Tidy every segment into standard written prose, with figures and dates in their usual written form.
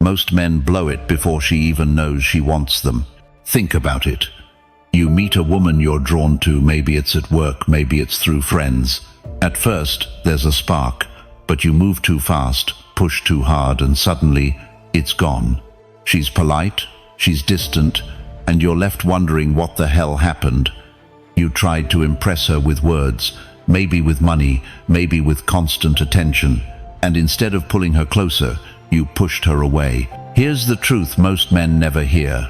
Most men blow it before she even knows she wants them. Think about it. You meet a woman you're drawn to, maybe it's at work, maybe it's through friends. At first, there's a spark, but you move too fast, push too hard, and suddenly, it's gone. She's polite, she's distant, and you're left wondering what the hell happened. You tried to impress her with words, maybe with money, maybe with constant attention, and instead of pulling her closer, you pushed her away. Here's the truth most men never hear.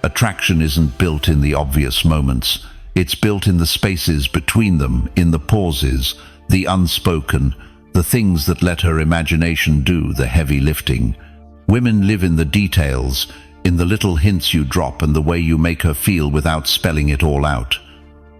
Attraction isn't built in the obvious moments. It's built in the spaces between them, in the pauses, the unspoken, the things that let her imagination do the heavy lifting. Women live in the details, in the little hints you drop and the way you make her feel without spelling it all out.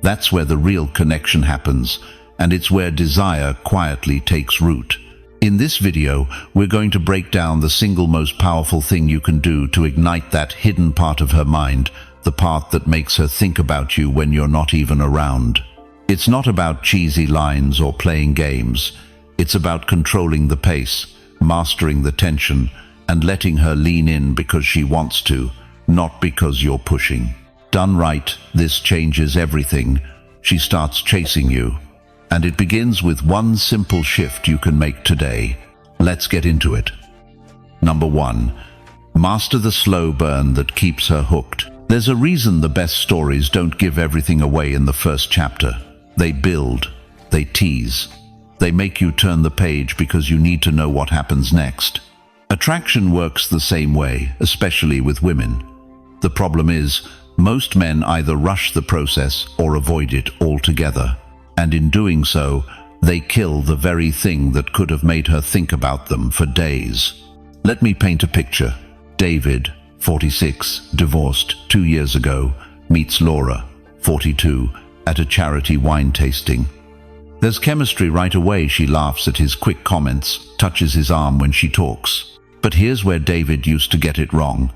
That's where the real connection happens, and it's where desire quietly takes root. In this video, we're going to break down the single most powerful thing you can do to ignite that hidden part of her mind, the part that makes her think about you when you're not even around. It's not about cheesy lines or playing games. It's about controlling the pace, mastering the tension, and letting her lean in because she wants to, not because you're pushing. Done right, this changes everything. She starts chasing you. And it begins with one simple shift you can make today. Let's get into it. Number 1. Master the slow burn that keeps her hooked. There's a reason the best stories don't give everything away in the first chapter. They build, they tease, they make you turn the page because you need to know what happens next. Attraction works the same way, especially with women. The problem is, most men either rush the process or avoid it altogether. And in doing so, they kill the very thing that could have made her think about them for days. Let me paint a picture. David, 46, divorced 2 years ago, meets Laura, 42, at a charity wine tasting. There's chemistry right away. She laughs at his quick comments, touches his arm when she talks. But here's where David used to get it wrong.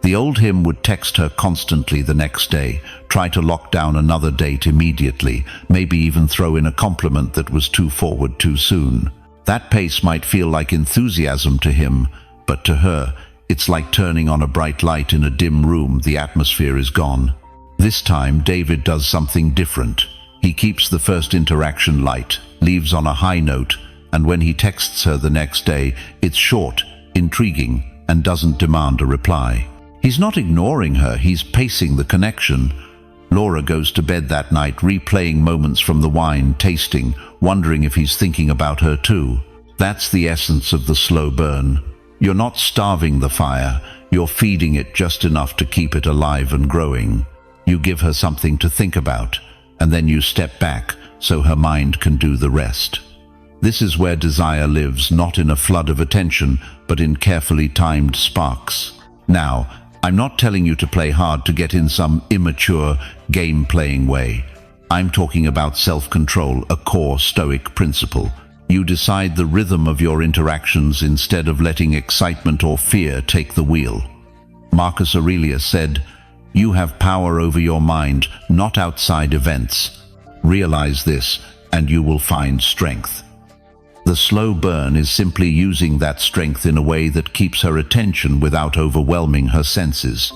The old him would text her constantly the next day, try to lock down another date immediately, maybe even throw in a compliment that was too forward too soon. That pace might feel like enthusiasm to him, but to her, it's like turning on a bright light in a dim room. The atmosphere is gone. This time, David does something different. He keeps the first interaction light, leaves on a high note, and when he texts her the next day, it's short, intriguing, and doesn't demand a reply. He's not ignoring her, he's pacing the connection. Laura goes to bed that night replaying moments from the wine tasting, wondering if he's thinking about her too. That's the essence of the slow burn. You're not starving the fire, you're feeding it just enough to keep it alive and growing. You give her something to think about, and then you step back so her mind can do the rest. This is where desire lives, not in a flood of attention, but in carefully timed sparks. Now, I'm not telling you to play hard to get in some immature, game-playing way. I'm talking about self-control, a core Stoic principle. You decide the rhythm of your interactions instead of letting excitement or fear take the wheel. Marcus Aurelius said, "You have power over your mind, not outside events. Realize this, and you will find strength." The slow burn is simply using that strength in a way that keeps her attention without overwhelming her senses.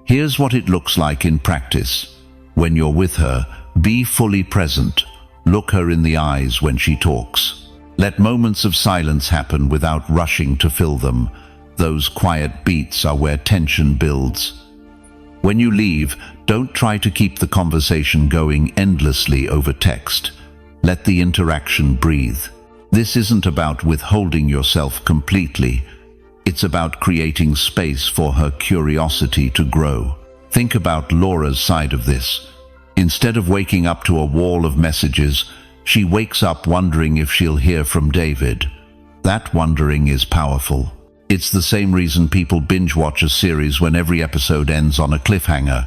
Here's what it looks like in practice. When you're with her, be fully present. Look her in the eyes when she talks. Let moments of silence happen without rushing to fill them. Those quiet beats are where tension builds. When you leave, don't try to keep the conversation going endlessly over text. Let the interaction breathe. This isn't about withholding yourself completely. It's about creating space for her curiosity to grow. Think about Laura's side of this. Instead of waking up to a wall of messages, she wakes up wondering if she'll hear from David. That wondering is powerful. It's the same reason people binge watch a series when every episode ends on a cliffhanger.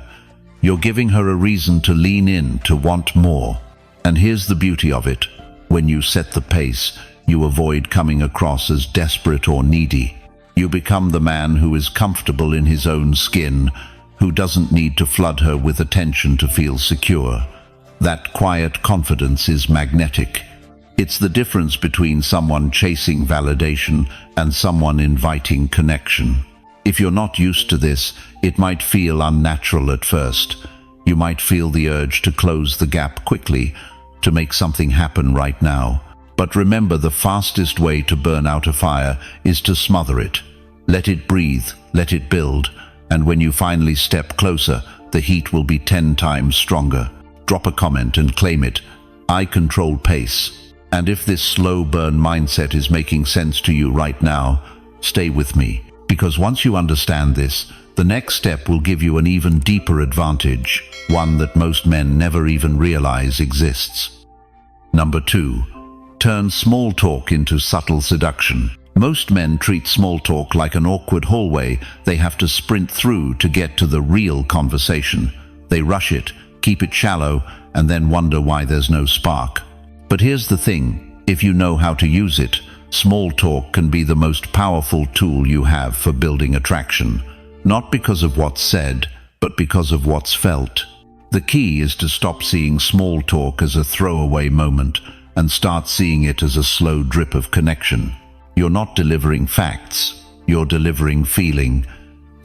You're giving her a reason to lean in, to want more. And here's the beauty of it. When you set the pace, you avoid coming across as desperate or needy. You become the man who is comfortable in his own skin, who doesn't need to flood her with attention to feel secure. That quiet confidence is magnetic. It's the difference between someone chasing validation and someone inviting connection. If you're not used to this, it might feel unnatural at first. You might feel the urge to close the gap quickly, to make something happen right now. But remember, the fastest way to burn out a fire is to smother it. Let it breathe, let it build, and when you finally step closer, the heat will be 10 times stronger. Drop a comment and claim it. I control pace. And if this slow burn mindset is making sense to you right now, stay with me. Because once you understand this, the next step will give you an even deeper advantage, one that most men never even realize exists. Number 2. Turn small talk into subtle seduction. Most men treat small talk like an awkward hallway they have to sprint through to get to the real conversation. They rush it, keep it shallow, and then wonder why there's no spark. But here's the thing, if you know how to use it, small talk can be the most powerful tool you have for building attraction. Not because of what's said, but because of what's felt. The key is to stop seeing small talk as a throwaway moment and start seeing it as a slow drip of connection. You're not delivering facts, you're delivering feeling.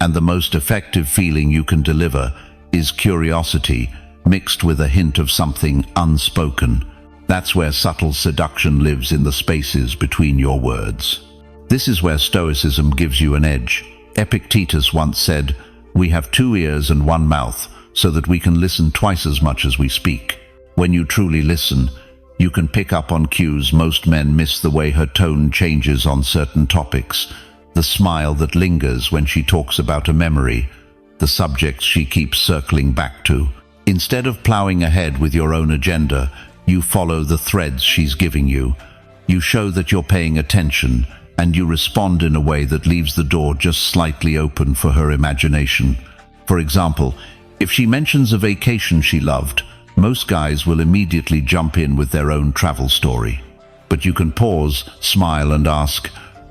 And the most effective feeling you can deliver is curiosity mixed with a hint of something unspoken. That's where subtle seduction lives, in the spaces between your words. This is where Stoicism gives you an edge. Epictetus once said, "We have 2 ears and 1 mouth, so that we can listen twice as much as we speak." When you truly listen, you can pick up on cues most men miss: the way her tone changes on certain topics, the smile that lingers when she talks about a memory, the subjects she keeps circling back to. Instead of plowing ahead with your own agenda, you follow the threads she's giving you. You show that you're paying attention, and you respond in a way that leaves the door just slightly open for her imagination. For example, if she mentions a vacation she loved, most guys will immediately jump in with their own travel story. But you can pause, smile, and ask,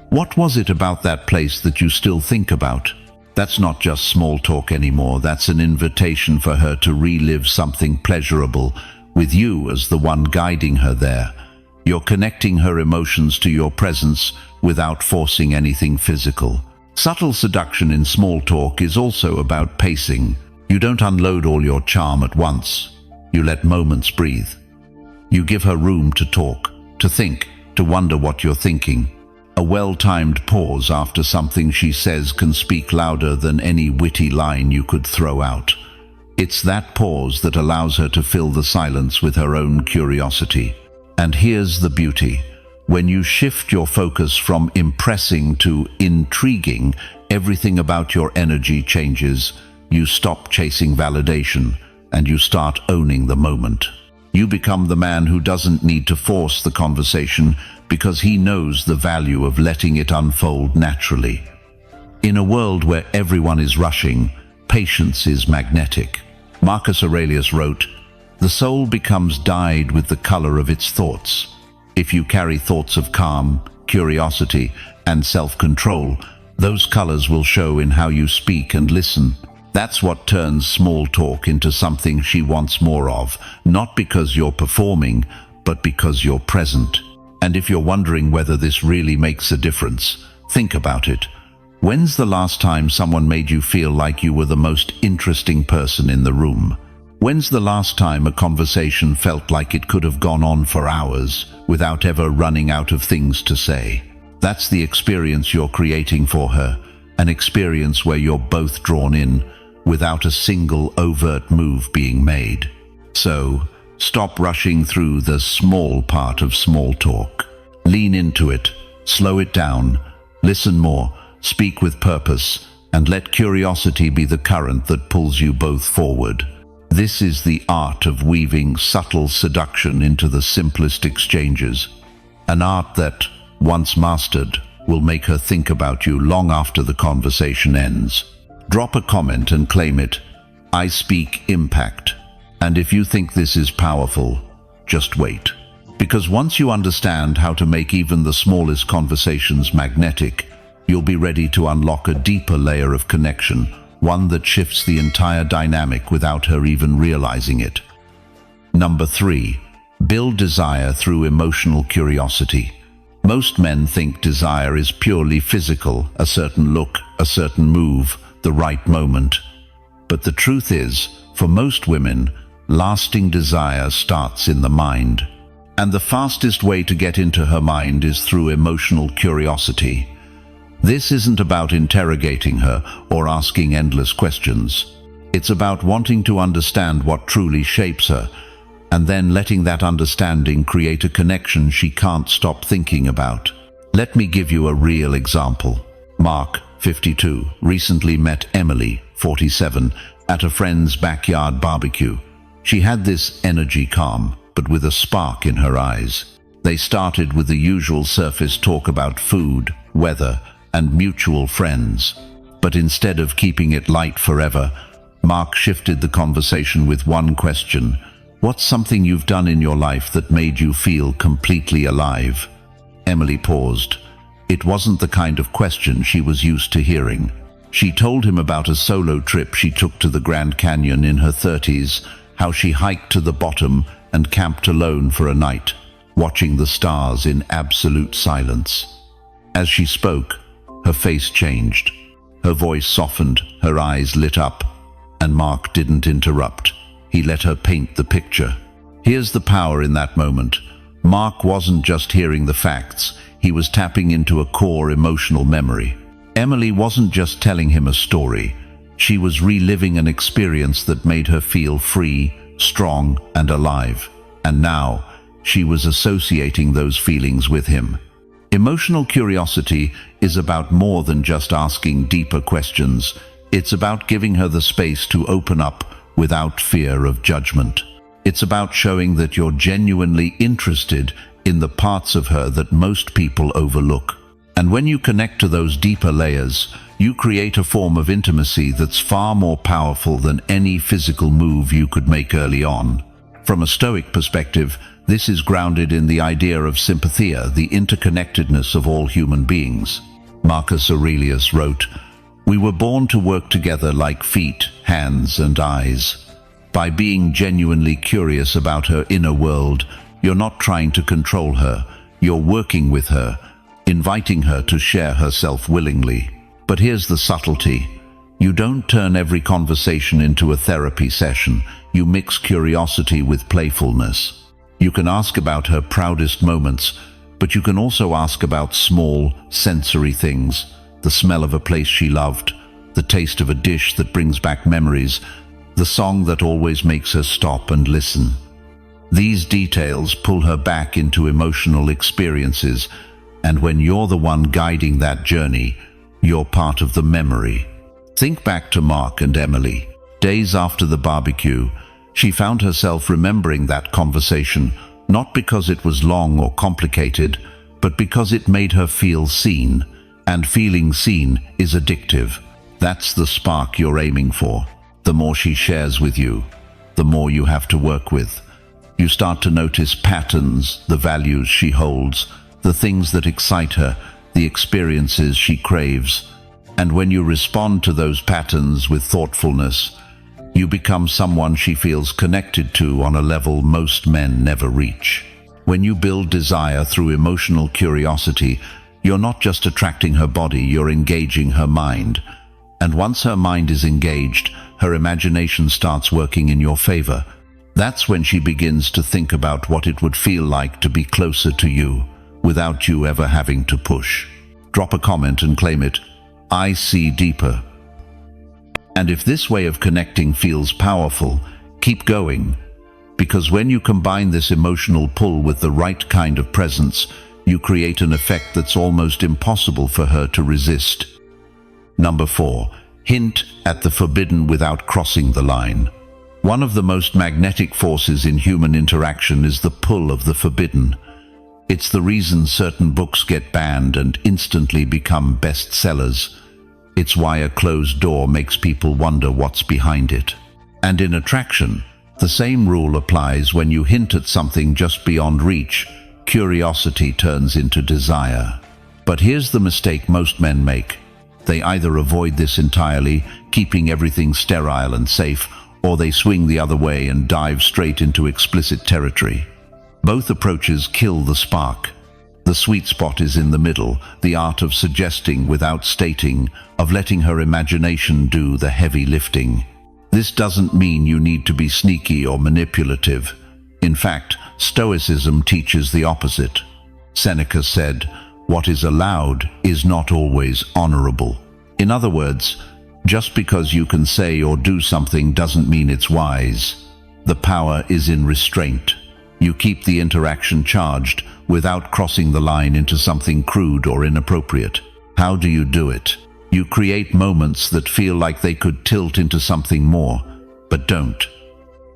"What was it about that place that you still think about?" That's not just small talk anymore. That's an invitation for her to relive something pleasurable, with you as the one guiding her there. You're connecting her emotions to your presence without forcing anything physical. Subtle seduction in small talk is also about pacing. You don't unload all your charm at once. You let moments breathe. You give her room to talk, to think, to wonder what you're thinking. A well-timed pause after something she says can speak louder than any witty line you could throw out. It's that pause that allows her to fill the silence with her own curiosity. And here's the beauty. When you shift your focus from impressing to intriguing, everything about your energy changes. You stop chasing validation, and you start owning the moment. You become the man who doesn't need to force the conversation because he knows the value of letting it unfold naturally. In a world where everyone is rushing, patience is magnetic. Marcus Aurelius wrote, "The soul becomes dyed with the color of its thoughts." If you carry thoughts of calm, curiosity, and self-control, those colors will show in how you speak and listen. That's what turns small talk into something she wants more of, not because you're performing, but because you're present. And if you're wondering whether this really makes a difference, think about it. When's the last time someone made you feel like you were the most interesting person in the room? When's the last time a conversation felt like it could have gone on for hours without ever running out of things to say? That's the experience you're creating for her, an experience where you're both drawn in without a single overt move being made. So, stop rushing through the small part of small talk. Lean into it, slow it down, listen more, speak with purpose, and let curiosity be the current that pulls you both forward. This is the art of weaving subtle seduction into the simplest exchanges, an art that, once mastered, will make her think about you long after the conversation ends. Drop a comment and claim it. I speak impact. And if you think this is powerful, just wait. Because once you understand how to make even the smallest conversations magnetic, you'll be ready to unlock a deeper layer of connection, one that shifts the entire dynamic without her even realizing it. Number 3, build desire through emotional curiosity. Most men think desire is purely physical, a certain look, a certain move, the right moment. But the truth is, for most women, lasting desire starts in the mind. And the fastest way to get into her mind is through emotional curiosity. This isn't about interrogating her or asking endless questions. It's about wanting to understand what truly shapes her, and then letting that understanding create a connection she can't stop thinking about. Let me give you a real example. Mark, 52, recently met Emily, 47, at a friend's backyard barbecue. She had this energy calm, but with a spark in her eyes. They started with the usual surface talk about food, weather, and mutual friends. But instead of keeping it light forever, Mark shifted the conversation with one question: what's something you've done in your life that made you feel completely alive? Emily paused. It wasn't the kind of question she was used to hearing. She told him about a solo trip she took to the Grand Canyon in her 30s, how she hiked to the bottom and camped alone for a night, watching the stars in absolute silence. As she spoke, her face changed. Her voice softened, her eyes lit up, and Mark didn't interrupt. He let her paint the picture. Here's the power in that moment. Mark wasn't just hearing the facts, he was tapping into a core emotional memory. Emily wasn't just telling him a story, she was reliving an experience that made her feel free, strong, and alive. And now, she was associating those feelings with him. Emotional curiosity is about more than just asking deeper questions. It's about giving her the space to open up without fear of judgment. It's about showing that you're genuinely interested in the parts of her that most people overlook. And when you connect to those deeper layers, you create a form of intimacy that's far more powerful than any physical move you could make early on. From a Stoic perspective, this is grounded in the idea of sympathia, the interconnectedness of all human beings. Marcus Aurelius wrote, "We were born to work together like feet, hands, and eyes." By being genuinely curious about her inner world, you're not trying to control her, you're working with her, inviting her to share herself willingly. But here's the subtlety. You don't turn every conversation into a therapy session. You mix curiosity with playfulness. You can ask about her proudest moments, but you can also ask about small, sensory things. The smell of a place she loved, the taste of a dish that brings back memories, the song that always makes her stop and listen. These details pull her back into emotional experiences, and when you're the one guiding that journey, you're part of the memory. Think back to Mark and Emily. Days after the barbecue, she found herself remembering that conversation, not because it was long or complicated, but because it made her feel seen. And feeling seen is addictive. That's the spark you're aiming for. The more she shares with you, the more you have to work with. You start to notice patterns, the values she holds, the things that excite her, the experiences she craves. And when you respond to those patterns with thoughtfulness, you become someone she feels connected to on a level most men never reach. When you build desire through emotional curiosity, you're not just attracting her body, you're engaging her mind. And once her mind is engaged, her imagination starts working in your favor. That's when she begins to think about what it would feel like to be closer to you, without you ever having to push. Drop a comment and claim it. I see deeper. And if this way of connecting feels powerful, keep going. Because when you combine this emotional pull with the right kind of presence, you create an effect that's almost impossible for her to resist. Number 4. Hint at the forbidden without crossing the line. One of the most magnetic forces in human interaction is the pull of the forbidden. It's the reason certain books get banned and instantly become bestsellers. It's why a closed door makes people wonder what's behind it. And in attraction, the same rule applies. When you hint at something just beyond reach, curiosity turns into desire. But here's the mistake most men make. They either avoid this entirely, keeping everything sterile and safe, or they swing the other way and dive straight into explicit territory. Both approaches kill the spark. The sweet spot is in the middle, the art of suggesting without stating, of letting her imagination do the heavy lifting. This doesn't mean you need to be sneaky or manipulative. In fact, Stoicism teaches the opposite. Seneca said, "What is allowed is not always honorable." In other words, just because you can say or do something doesn't mean it's wise. The power is in restraint. You keep the interaction charged without crossing the line into something crude or inappropriate. How do you do it? You create moments that feel like they could tilt into something more, but don't.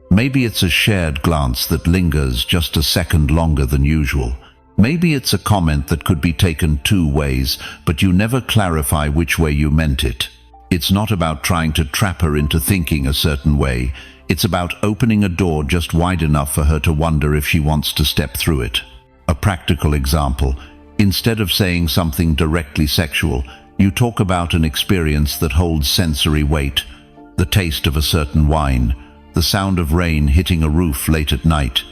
Maybe it's a shared glance that lingers just a second longer than usual. Maybe it's a comment that could be taken two ways, but you never clarify which way you meant it. It's not about trying to trap her into thinking a certain way. It's about opening a door just wide enough for her to wonder if she wants to step through it. A practical example: instead of saying something directly sexual, you talk about an experience that holds sensory weight, the taste of a certain wine, the sound of rain hitting a roof late at night,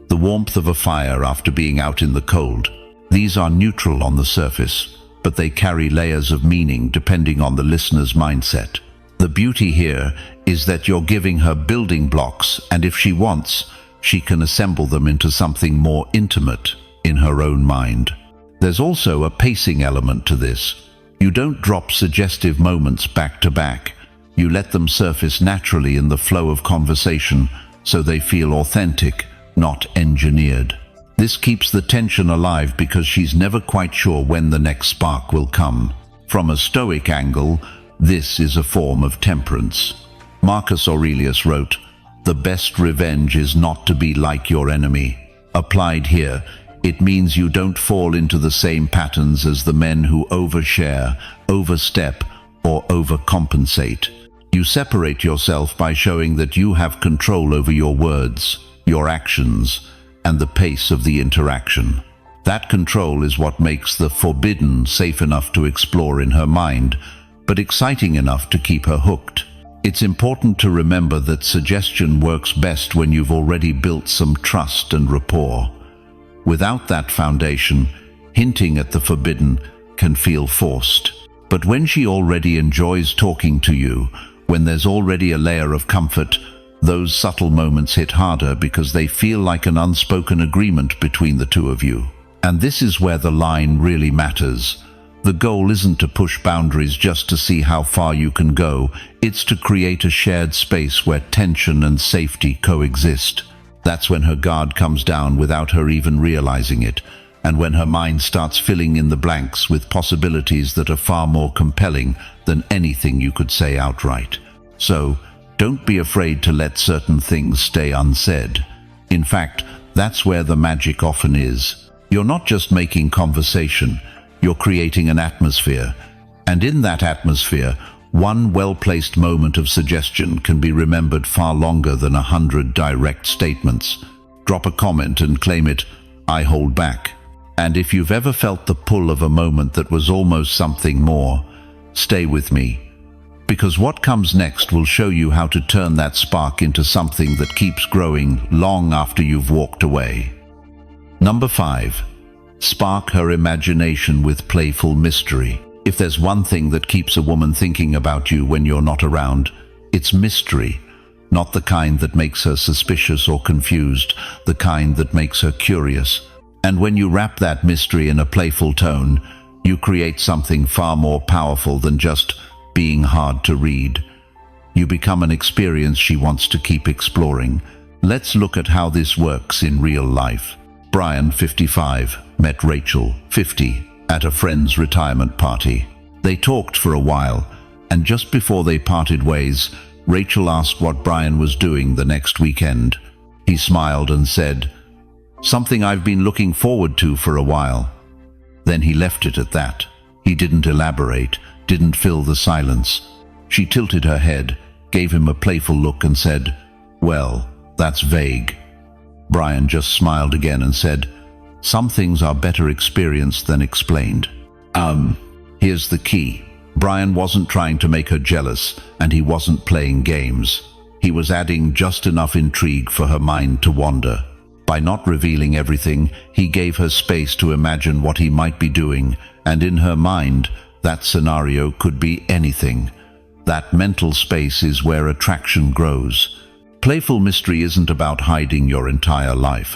the warmth of a fire after being out in the cold. These are neutral on the surface, but they carry layers of meaning depending on the listener's mindset. The beauty here is that you're giving her building blocks, and if she wants, she can assemble them into something more intimate in her own mind. There's also a pacing element to this. You don't drop suggestive moments back to back. You let them surface naturally in the flow of conversation so they feel authentic, not engineered. This keeps the tension alive because she's never quite sure when the next spark will come. From a Stoic angle, this is a form of temperance. Marcus Aurelius wrote, "The best revenge is not to be like your enemy." Applied here, it means you don't fall into the same patterns as the men who overshare, overstep, or overcompensate. You separate yourself by showing that you have control over your words, your actions, and the pace of the interaction. That control is what makes the forbidden safe enough to explore in her mind, but exciting enough to keep her hooked. It's important to remember that suggestion works best when you've already built some trust and rapport. Without that foundation, hinting at the forbidden can feel forced. But when she already enjoys talking to you, when there's already a layer of comfort, those subtle moments hit harder because they feel like an unspoken agreement between the two of you. And this is where the line really matters. The goal isn't to push boundaries just to see how far you can go. It's to create a shared space where tension and safety coexist. That's when her guard comes down without her even realizing it, and when her mind starts filling in the blanks with possibilities that are far more compelling than anything you could say outright. So, don't be afraid to let certain things stay unsaid. In fact, that's where the magic often is. You're not just making conversation, you're creating an atmosphere. And in that atmosphere, one well-placed moment of suggestion can be remembered far longer than 100 direct statements. Drop a comment and claim it, "I hold back." And if you've ever felt the pull of a moment that was almost something more, stay with me. Because what comes next will show you how to turn that spark into something that keeps growing long after you've walked away. Number 5. Spark her imagination with playful mystery. If there's one thing that keeps a woman thinking about you when you're not around, it's mystery. Not the kind that makes her suspicious or confused, the kind that makes her curious. And when you wrap that mystery in a playful tone, you create something far more powerful than just being hard to read. You become an experience she wants to keep exploring. Let's look at how this works in real life. Brian, 55, met Rachel, 50, at a friend's retirement party. They talked for a while, and just before they parted ways, Rachel asked what Brian was doing the next weekend. He smiled and said, "Something I've been looking forward to for a while." Then he left it at that. He didn't elaborate, didn't fill the silence. She tilted her head, gave him a playful look and said, "Well, that's vague." Brian just smiled again and said, "Some things are better experienced than explained." Here's the key. Brian wasn't trying to make her jealous, and he wasn't playing games. He was adding just enough intrigue for her mind to wander. By not revealing everything, he gave her space to imagine what he might be doing, and in her mind, that scenario could be anything. That mental space is where attraction grows. Playful mystery isn't about hiding your entire life.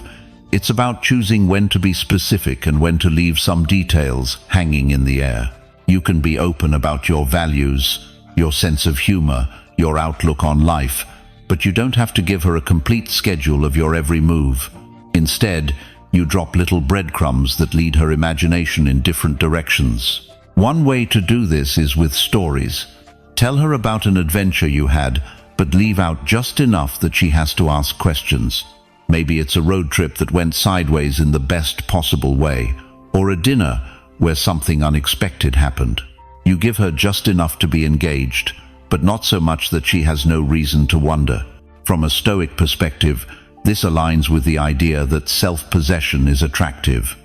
It's about choosing when to be specific and when to leave some details hanging in the air. You can be open about your values, your sense of humor, your outlook on life, but you don't have to give her a complete schedule of your every move. Instead, you drop little breadcrumbs that lead her imagination in different directions. One way to do this is with stories. Tell her about an adventure you had, but leave out just enough that she has to ask questions. Maybe it's a road trip that went sideways in the best possible way, or a dinner where something unexpected happened. You give her just enough to be engaged, but not so much that she has no reason to wonder. From a Stoic perspective, this aligns with the idea that self-possession is attractive.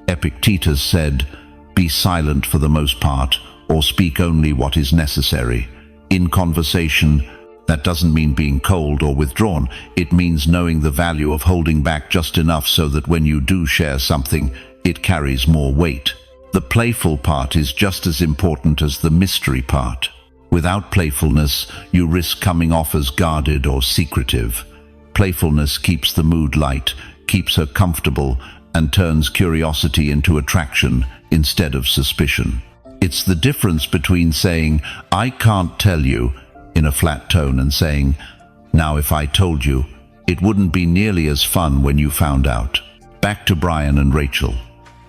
Epictetus said, "Be silent for the most part, or speak only what is necessary." In conversation, that doesn't mean being cold or withdrawn. It means knowing the value of holding back just enough so that when you do share something, it carries more weight. The playful part is just as important as the mystery part. Without playfulness, you risk coming off as guarded or secretive. Playfulness keeps the mood light, keeps her comfortable, and turns curiosity into attraction instead of suspicion. It's the difference between saying, "I can't tell you," in a flat tone and saying, "Now if I told you, it wouldn't be nearly as fun when you found out." Back to Brian and Rachel.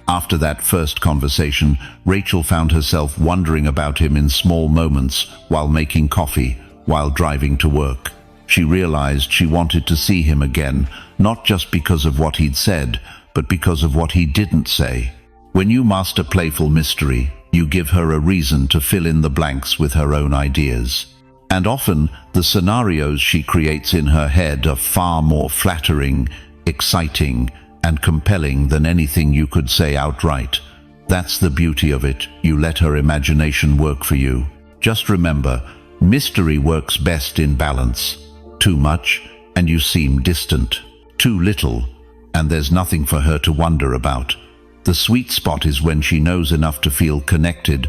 After that first conversation, Rachel found herself wondering about him in small moments, while making coffee, while driving to work. She realized she wanted to see him again, not just because of what he'd said, but because of what he didn't say. When you master playful mystery, you give her a reason to fill in the blanks with her own ideas. And often, the scenarios she creates in her head are far more flattering, exciting, and compelling than anything you could say outright. That's the beauty of it. You let her imagination work for you. Just remember, mystery works best in balance. Too much, and you seem distant. Too little, and there's nothing for her to wonder about. The sweet spot is when she knows enough to feel connected,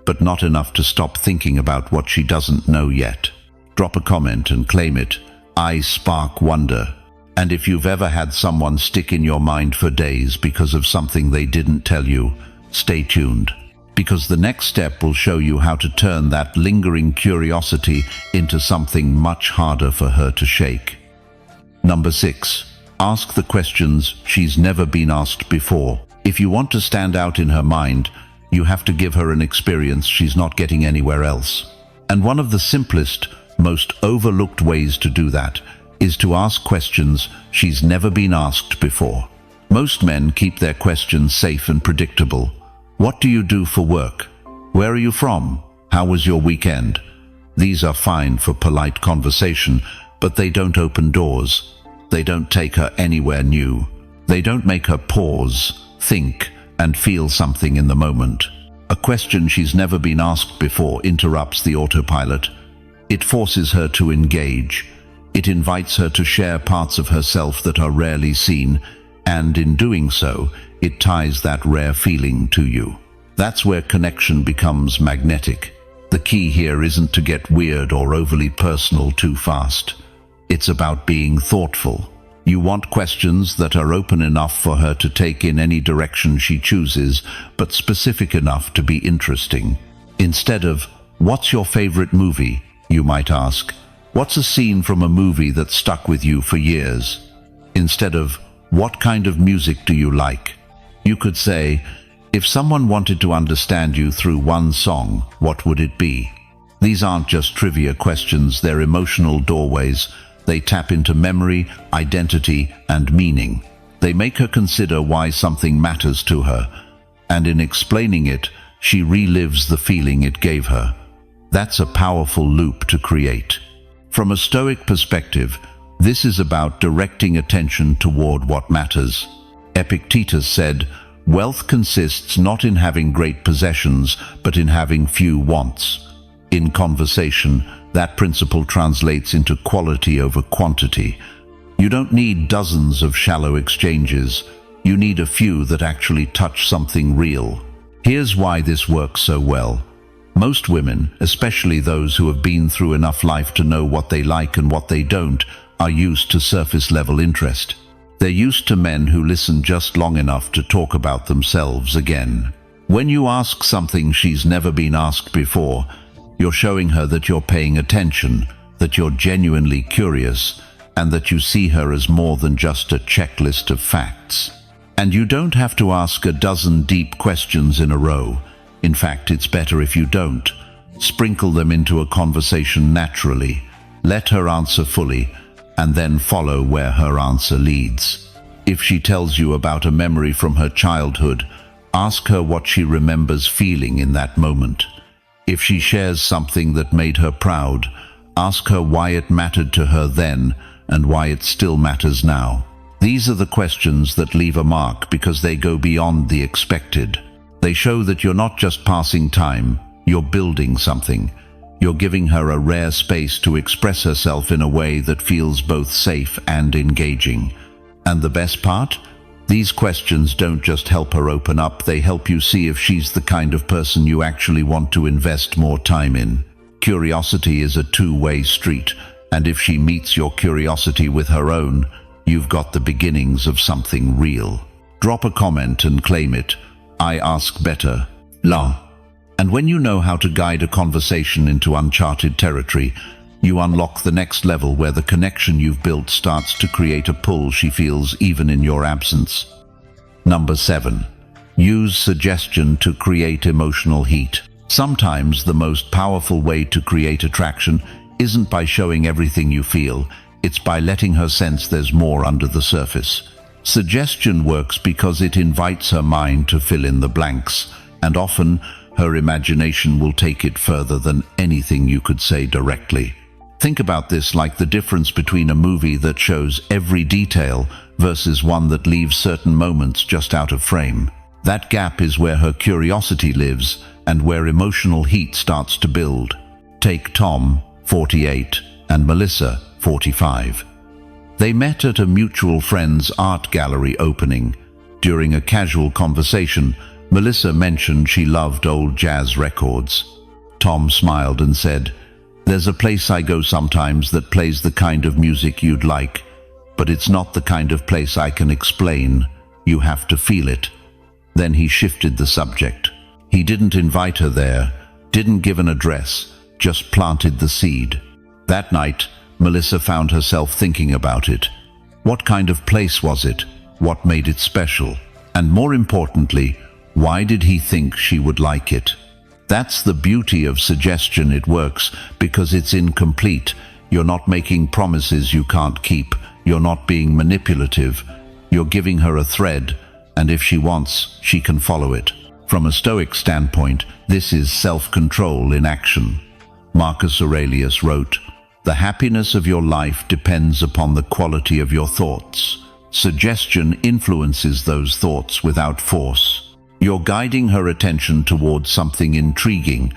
but not enough to stop thinking about what she doesn't know yet. Drop a comment and claim it. I spark wonder. And if you've ever had someone stick in your mind for days because of something they didn't tell you, stay tuned. Because the next step will show you how to turn that lingering curiosity into something much harder for her to shake. Number 6. Ask the questions she's never been asked before. If you want to stand out in her mind, you have to give her an experience she's not getting anywhere else. And one of the simplest, most overlooked ways to do that is to ask questions she's never been asked before. Most men keep their questions safe and predictable. What do you do for work? Where are you from? How was your weekend? These are fine for polite conversation, but they don't open doors. They don't take her anywhere new. They don't make her pause, think, and feel something in the moment. A question she's never been asked before interrupts the autopilot. It forces her to engage. It invites her to share parts of herself that are rarely seen, and in doing so, it ties that rare feeling to you. That's where connection becomes magnetic. The key here isn't to get weird or overly personal too fast. It's about being thoughtful. You want questions that are open enough for her to take in any direction she chooses, but specific enough to be interesting. Instead of, "What's your favorite movie?" you might ask, "What's a scene from a movie that stuck with you for years?" Instead of, "What kind of music do you like?" you could say, "If someone wanted to understand you through one song, what would it be?" These aren't just trivia questions, they're emotional doorways. They tap into memory, identity, and meaning. They make her consider why something matters to her, and in explaining it, she relives the feeling it gave her. That's a powerful loop to create. From a Stoic perspective, this is about directing attention toward what matters. Epictetus said, "Wealth consists not in having great possessions, but in having few wants." In conversation, that principle translates into quality over quantity. You don't need dozens of shallow exchanges. You need a few that actually touch something real. Here's why this works so well. Most women, especially those who have been through enough life to know what they like and what they don't, are used to surface-level interest. They're used to men who listen just long enough to talk about themselves again. When you ask something she's never been asked before, you're showing her that you're paying attention, that you're genuinely curious, and that you see her as more than just a checklist of facts. And you don't have to ask a dozen deep questions in a row. In fact, it's better if you don't. Sprinkle them into a conversation naturally. Let her answer fully, and then follow where her answer leads. If she tells you about a memory from her childhood, ask her what she remembers feeling in that moment. If she shares something that made her proud, ask her why it mattered to her then and why it still matters now. These are the questions that leave a mark because they go beyond the expected. They show that you're not just passing time, you're building something. You're giving her a rare space to express herself in a way that feels both safe and engaging. And the best part? These questions don't just help her open up, they help you see if she's the kind of person you actually want to invest more time in. Curiosity is a two-way street, and if she meets your curiosity with her own, you've got the beginnings of something real. Drop a comment and claim it. I ask better. La. And when you know how to guide a conversation into uncharted territory, you unlock the next level where the connection you've built starts to create a pull she feels even in your absence. Number 7. Use suggestion to create emotional heat. Sometimes the most powerful way to create attraction isn't by showing everything you feel, it's by letting her sense there's more under the surface. Suggestion works because it invites her mind to fill in the blanks, and often her imagination will take it further than anything you could say directly. Think about this like the difference between a movie that shows every detail versus one that leaves certain moments just out of frame. That gap is where her curiosity lives and where emotional heat starts to build. Take Tom, 48, and Melissa, 45. They met at a mutual friend's art gallery opening. During a casual conversation, Melissa mentioned she loved old jazz records. Tom smiled and said, "There's a place I go sometimes that plays the kind of music you'd like, but it's not the kind of place I can explain. You have to feel it." Then he shifted the subject. He didn't invite her there, didn't give an address, just planted the seed. That night, Melissa found herself thinking about it. What kind of place was it? What made it special? And more importantly, why did he think she would like it? That's the beauty of suggestion. It works because it's incomplete. You're not making promises you can't keep. You're not being manipulative. You're giving her a thread, and if she wants, she can follow it. From a Stoic standpoint, this is self-control in action. Marcus Aurelius wrote, "The happiness of your life depends upon the quality of your thoughts. Suggestion influences those thoughts without force." You're guiding her attention towards something intriguing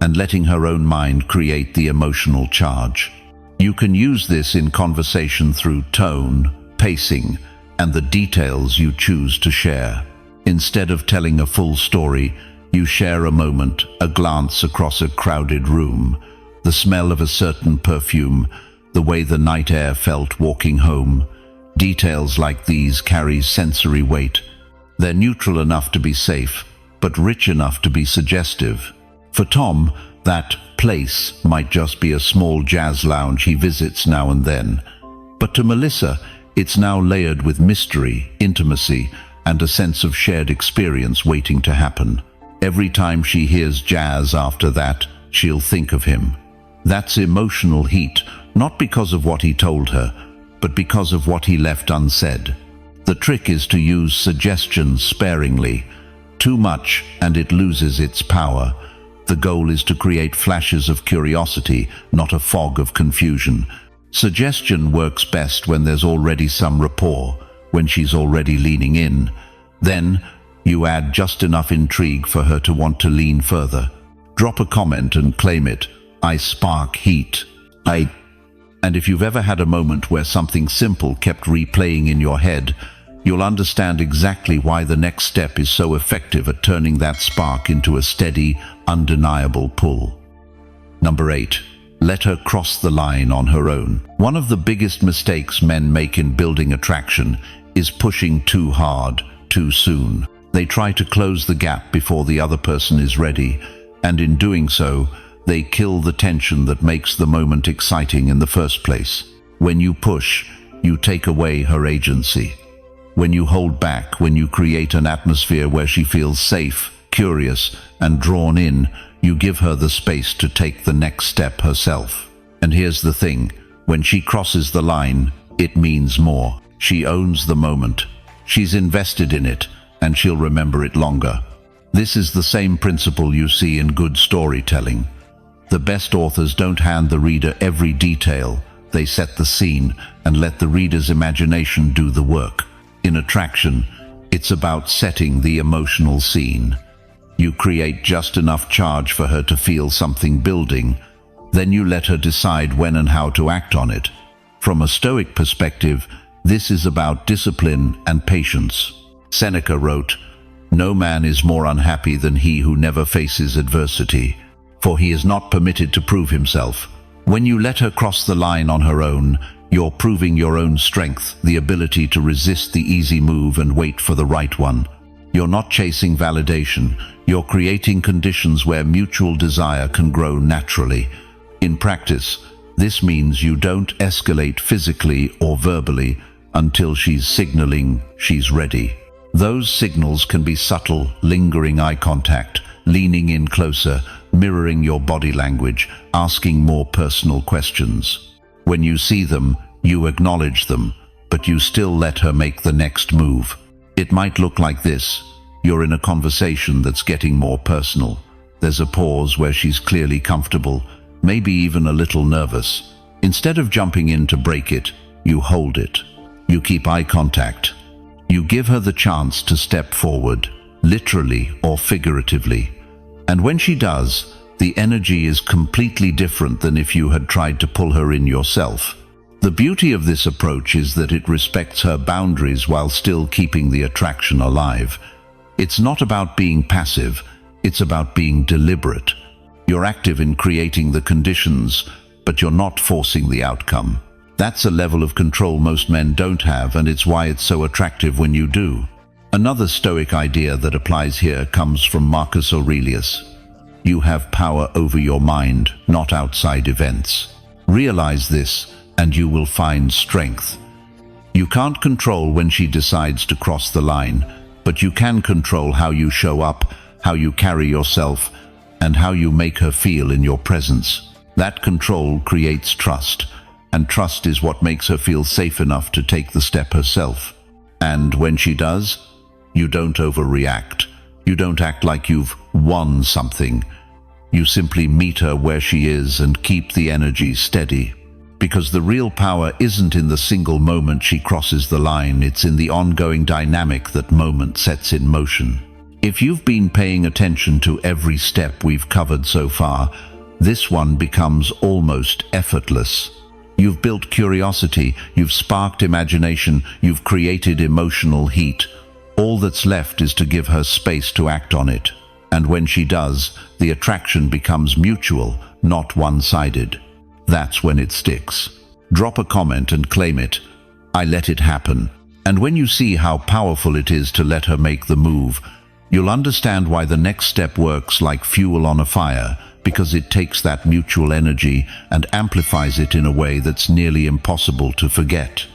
and letting her own mind create the emotional charge. You can use this in conversation through tone, pacing, and the details you choose to share. Instead of telling a full story, you share a moment, a glance across a crowded room, the smell of a certain perfume, the way the night air felt walking home. Details like these carry sensory weight. They're neutral enough to be safe, but rich enough to be suggestive. For Tom, that place might just be a small jazz lounge he visits now and then. But to Melissa, it's now layered with mystery, intimacy, and a sense of shared experience waiting to happen. Every time she hears jazz after that, she'll think of him. That's emotional heat, not because of what he told her, but because of what he left unsaid. The trick is to use suggestion sparingly. Too much, and it loses its power. The goal is to create flashes of curiosity, not a fog of confusion. Suggestion works best when there's already some rapport, when she's already leaning in. Then, you add just enough intrigue for her to want to lean further. Drop a comment and claim it. I spark heat. And if you've ever had a moment where something simple kept replaying in your head, you'll understand exactly why the next step is so effective at turning that spark into a steady, undeniable pull. Number 8. Let her cross the line on her own. One of the biggest mistakes men make in building attraction is pushing too hard, too soon. They try to close the gap before the other person is ready, and in doing so, they kill the tension that makes the moment exciting in the first place. When you push, you take away her agency. When you hold back, when you create an atmosphere where she feels safe, curious, and drawn in, you give her the space to take the next step herself. And here's the thing, when she crosses the line, it means more. She owns the moment. She's invested in it, and she'll remember it longer. This is the same principle you see in good storytelling. The best authors don't hand the reader every detail. They set the scene and let the reader's imagination do the work. In attraction, it's about setting the emotional scene. You create just enough charge for her to feel something building, then you let her decide when and how to act on it. From a Stoic perspective, this is about discipline and patience. Seneca wrote, "No man is more unhappy than he who never faces adversity, for he is not permitted to prove himself." When you let her cross the line on her own, you're proving your own strength, the ability to resist the easy move and wait for the right one. You're not chasing validation, you're creating conditions where mutual desire can grow naturally. In practice, this means you don't escalate physically or verbally until she's signaling she's ready. Those signals can be subtle, lingering eye contact, leaning in closer, mirroring your body language, asking more personal questions. When you see them, you acknowledge them, but you still let her make the next move. It might look like this. You're in a conversation that's getting more personal. There's a pause where she's clearly comfortable, maybe even a little nervous. Instead of jumping in to break it, you hold it. You keep eye contact. You give her the chance to step forward, literally or figuratively. And when she does, the energy is completely different than if you had tried to pull her in yourself. The beauty of this approach is that it respects her boundaries while still keeping the attraction alive. It's not about being passive, it's about being deliberate. You're active in creating the conditions, but you're not forcing the outcome. That's a level of control most men don't have, and it's why it's so attractive when you do. Another Stoic idea that applies here comes from Marcus Aurelius. You have power over your mind, not outside events. Realize this, and you will find strength. You can't control when she decides to cross the line, but you can control how you show up, how you carry yourself, and how you make her feel in your presence. That control creates trust, and trust is what makes her feel safe enough to take the step herself. And when she does, you don't overreact. You don't act like you've won something. You simply meet her where she is and keep the energy steady. Because the real power isn't in the single moment she crosses the line, it's in the ongoing dynamic that moment sets in motion. If you've been paying attention to every step we've covered so far, this one becomes almost effortless. You've built curiosity, you've sparked imagination, you've created emotional heat. All that's left is to give her space to act on it. And when she does, the attraction becomes mutual, not one-sided. That's when it sticks. Drop a comment and claim it. I let it happen. And when you see how powerful it is to let her make the move, you'll understand why the next step works like fuel on a fire, because it takes that mutual energy and amplifies it in a way that's nearly impossible to forget.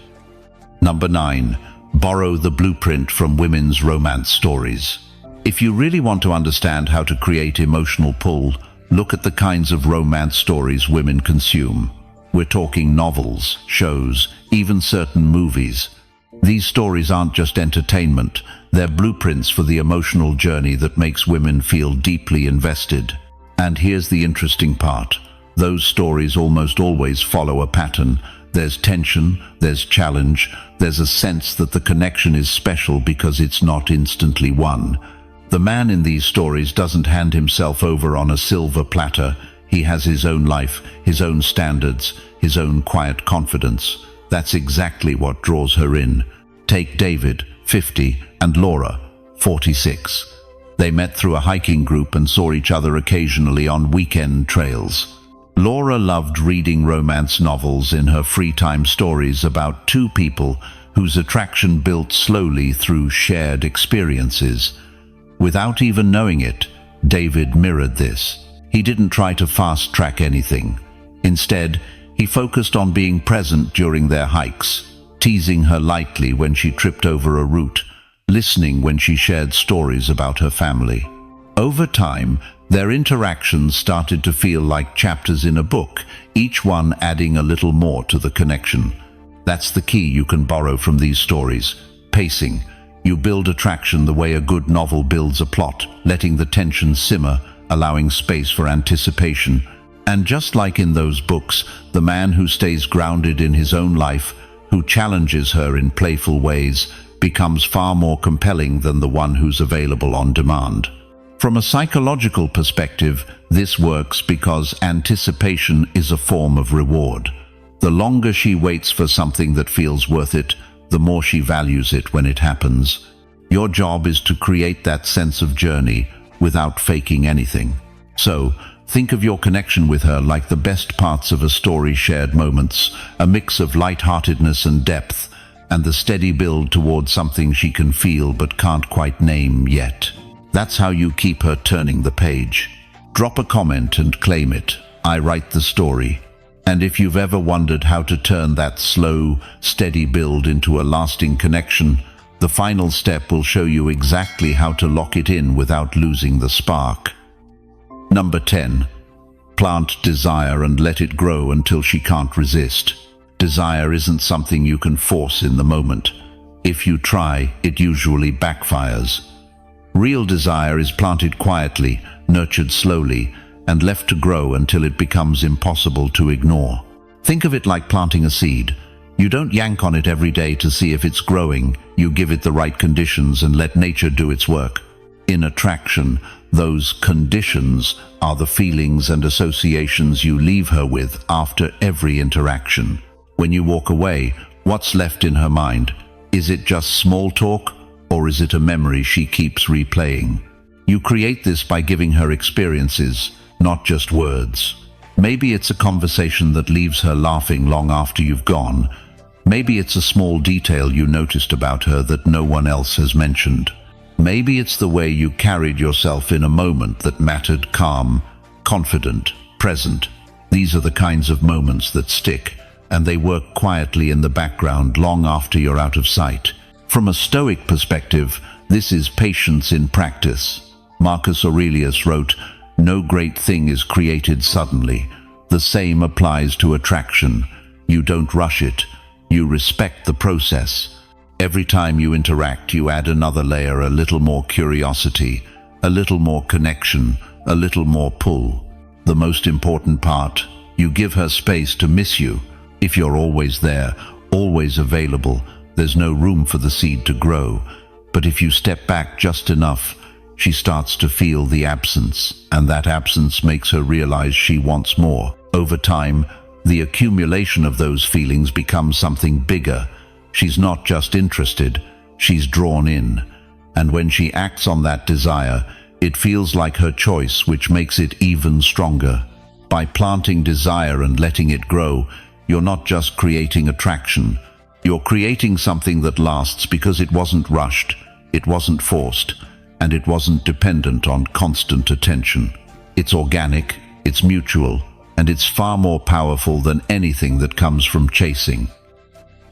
Number 9. Borrow the blueprint from women's romance stories. If you really want to understand how to create emotional pull, look at the kinds of romance stories women consume. We're talking novels, shows, even certain movies. These stories aren't just entertainment, they're blueprints for the emotional journey that makes women feel deeply invested. And here's the interesting part. Those stories almost always follow a pattern. There's tension, there's challenge, there's a sense that the connection is special because it's not instantly won. The man in these stories doesn't hand himself over on a silver platter. He has his own life, his own standards, his own quiet confidence. That's exactly what draws her in. Take David, 50, and Laura, 46. They met through a hiking group and saw each other occasionally on weekend trails. Laura loved reading romance novels in her free time, stories about two people whose attraction built slowly through shared experiences. Without even knowing it, David mirrored this. He didn't try to fast-track anything. Instead, he focused on being present during their hikes, teasing her lightly when she tripped over a root, listening when she shared stories about her family. Over time, their interactions started to feel like chapters in a book, each one adding a little more to the connection. That's the key you can borrow from these stories. Pacing. You build attraction the way a good novel builds a plot, letting the tension simmer, allowing space for anticipation. And just like in those books, the man who stays grounded in his own life, who challenges her in playful ways, becomes far more compelling than the one who's available on demand. From a psychological perspective, this works because anticipation is a form of reward. The longer she waits for something that feels worth it, the more she values it when it happens. Your job is to create that sense of journey without faking anything. So, think of your connection with her like the best parts of a story, shared moments, a mix of lightheartedness and depth, and the steady build towards something she can feel but can't quite name yet. That's how you keep her turning the page. Drop a comment and claim it. I write the story. And if you've ever wondered how to turn that slow, steady build into a lasting connection, the final step will show you exactly how to lock it in without losing the spark. Number 10. Plant desire and let it grow until she can't resist. Desire isn't something you can force in the moment. If you try, it usually backfires. Real desire is planted quietly, nurtured slowly, and left to grow until it becomes impossible to ignore. Think of it like planting a seed. You don't yank on it every day to see if it's growing. You give it the right conditions and let nature do its work. In attraction, those conditions are the feelings and associations you leave her with after every interaction. When you walk away, what's left in her mind? Is it just small talk, or is it a memory she keeps replaying? You create this by giving her experiences, not just words. Maybe it's a conversation that leaves her laughing long after you've gone. Maybe it's a small detail you noticed about her that no one else has mentioned. Maybe it's the way you carried yourself in a moment that mattered, calm, confident, present. These are the kinds of moments that stick, and they work quietly in the background long after you're out of sight. From a Stoic perspective, this is patience in practice. Marcus Aurelius wrote, "No great thing is created suddenly." The same applies to attraction. You don't rush it. You respect the process. Every time you interact, you add another layer, a little more curiosity, a little more connection, a little more pull. The most important part, you give her space to miss you. If you're always there, always available, there's no room for the seed to grow. But if you step back just enough, she starts to feel the absence, and that absence makes her realize she wants more. Over time, the accumulation of those feelings becomes something bigger. She's not just interested, she's drawn in. And when she acts on that desire, it feels like her choice, which makes it even stronger. By planting desire and letting it grow, you're not just creating attraction. You're creating something that lasts because it wasn't rushed, it wasn't forced, and it wasn't dependent on constant attention. It's organic, it's mutual, and it's far more powerful than anything that comes from chasing.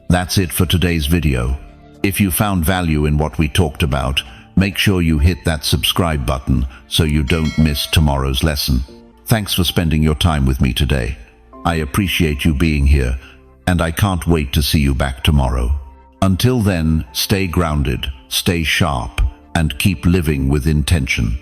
That's it for today's video. If you found value in what we talked about, make sure you hit that subscribe button so you don't miss tomorrow's lesson. Thanks for spending your time with me today. I appreciate you being here, and I can't wait to see you back tomorrow. Until then, stay grounded, stay sharp, and keep living with intention.